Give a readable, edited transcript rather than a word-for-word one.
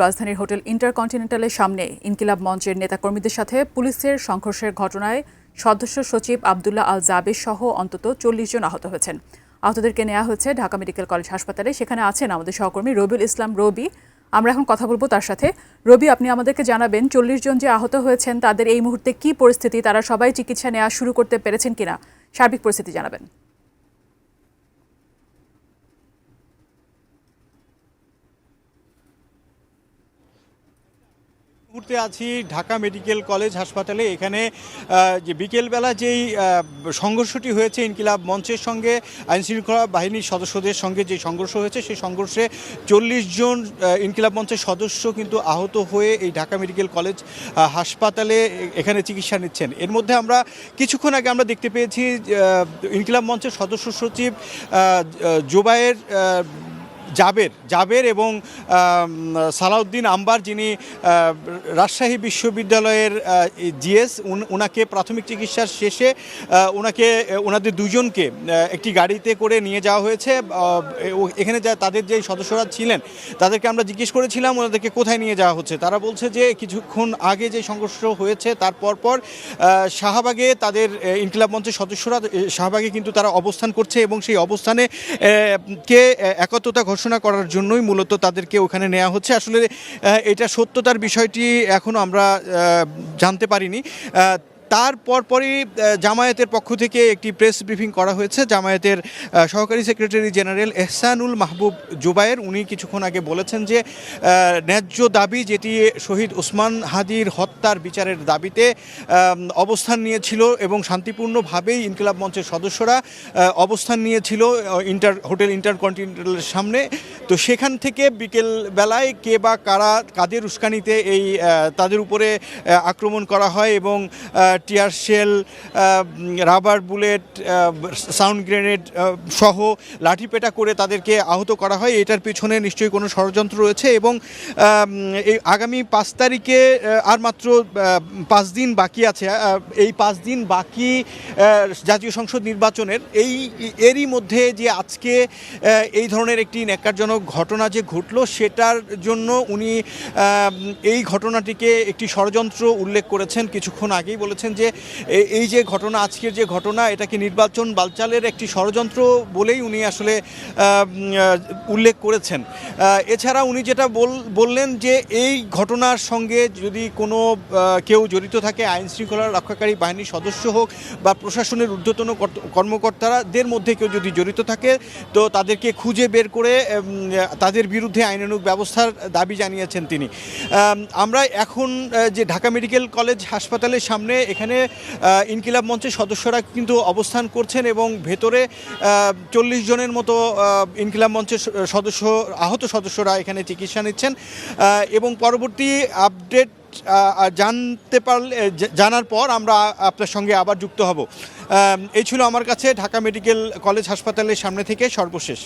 রাজধানীর হোটেল ইন্টারকন্টিনেন্টালের সামনে ইনকিলাব মঞ্চের নেতাকর্মীদের সাথে পুলিশের সংঘর্ষের ঘটনায় সদস্য সচিব আবদুল্লাহ আল জাবের সহ অন্তত 40 জন আহত হয়েছেন। আহতদেরকে নেওয়া হয়েছে ঢাকা মেডিকেল কলেজ হাসপাতালে। সেখানে আছেন আমাদের সহকর্মী রবিউল ইসলাম রবি। আমরা এখন কথা বলবো তার সাথে। রবি, আপনি আমাদেরকে জানাবেন 40 জন যে আহত হয়েছেন তাদের এই মুহূর্তে কি পরিস্থিতি, তারা সবাই চিকিৎসা নেওয়া শুরু করতে পেরেছেন কিনা, সার্বিক পরিস্থিতি জানাবেন। মুহূর্তে আছি ঢাকা মেডিকেল কলেজ হাসপাতালে। এখানে যে বিকেলবেলা যেই সংঘর্ষটি হয়েছে ইনকিলাব মঞ্চের সঙ্গে আইনশৃঙ্খলা বাহিনীর সদস্যদের সঙ্গে যে সংঘর্ষ হয়েছে, সেই সংঘর্ষে 40 জন ইনকিলাব মঞ্চের সদস্য কিন্তু আহত হয়ে এই ঢাকা মেডিকেল কলেজ হাসপাতালে এখানে চিকিৎসা নিচ্ছেন। এর মধ্যে আমরা কিছুক্ষণ আগে আমরা দেখতে পেয়েছি ইনকিলাব মঞ্চের সদস্য সচিব জোবায়ের জাবের এবং সালাউদ্দিন আম্বার, যিনি রাজশাহী বিশ্ববিদ্যালয়ের জিএস, ওনাকে প্রাথমিক চিকিৎসার শেষে ওনাদের দুজনকে একটি গাড়িতে করে নিয়ে যাওয়া হয়েছে। এখানে তাদের যে সদস্যরা ছিলেন তাদেরকে আমরা জিজ্ঞেস করেছিলাম ওনাদেরকে কোথায় নিয়ে যাওয়া হচ্ছে। তারা বলছে যে কিছুক্ষণ আগে যে সংঘর্ষ হয়েছে তার পরপর শাহবাগে তাদের ইনকিলাব মঞ্চের সদস্যরা শাহবাগে কিন্তু তারা অবস্থান করছে এবং সেই অবস্থানে কে একত্রতা ঘোষণা করার জন্যই মূলত তাদেরকে ওখানে নেওয়া হচ্ছে। আসলে এটা সত্যতার বিষয়টি এখনও আমরা জানতে পারিনি। তার পরপরই জামায়াতের পক্ষ থেকে একটি প্রেস ব্রিফিং করা হয়েছে। জামায়াতের সহকারী সেক্রেটারি জেনারেল এহসানুল মাহবুব জুবায়ের, উনি কিছুক্ষণ আগে বলেছেন যে ন্যায্য দাবি, যেটি শহীদ ওসমান হাদির হত্যার বিচারের দাবিতে অবস্থান নিয়েছিল এবং শান্তিপূর্ণভাবেই ইনকিলাব মঞ্চের সদস্যরা অবস্থান নিয়েছিল হোটেল ইন্টারকন্টিনেন্টালের সামনে। তো সেখান থেকে বিকেল বেলায় কে বা কাদের উস্কানিতে তাদের উপরে আক্রমণ করা হয় এবং tear shell, rubber bullet, sound grenade সহ লাঠিপেটা করে তাদেরকে আহত করা হয়। এটার পিছনে নিশ্চয়ই কোনো ষড়যন্ত্র রয়েছে এবং এই আগামী 5 তারিখে আর মাত্র 5 দিন বাকি আছে। এই 5 দিন বাকি জাতীয় সংসদ নির্বাচনের এরই মধ্যে যে আজকে এই ধরনের একটি ন্যাক্কারজনক ঘটনা যে ঘটলো, সেটার জন্য উনি এই ঘটনাটিকে একটি ষড়যন্ত্র উল্লেখ করেছেন। কিছুক্ষণ আগেই বলেছেন যে এই যে ঘটনা, আজকের যে ঘটনা, এটাকে নির্বাচন বালচালের একটি ষড়যন্ত্র বলেই উনি আসলে উল্লেখ করেছেন। এছাড়া উনি যেটা বললেন যে এই ঘটনার সঙ্গে যদি কোনো কেউ জড়িত থাকে, আইন শৃঙ্খলা রক্ষাকারী বাহিনীর সদস্য হোক বা প্রশাসনের ঊর্ধ্বতন কর্মকর্তাদের মধ্যে কেউ যদি জড়িত থাকে, তো তাদেরকে খুঁজে বের করে তাদের বিরুদ্ধে আইনানুগ ব্যবস্থার দাবি জানিয়েছেন তিনি। আমরা এখন যে ঢাকা মেডিকেল কলেজ হাসপাতালের সামনে, এখানে ইনকিলাব মঞ্চের সদস্যরা কিন্তু অবস্থান করছেন এবং ভেতরে 40 জনের মতো ইনকিলাব মঞ্চের আহত সদস্যরা এখানে চিকিৎসা নিচ্ছেন এবং পরবর্তী আপডেট জানার পর আমরা আপনার সঙ্গে আবার যুক্ত হব। এই ছিল আমার কাছে ঢাকা মেডিকেল কলেজ হাসপাতালের সামনে থেকে সর্বশেষ।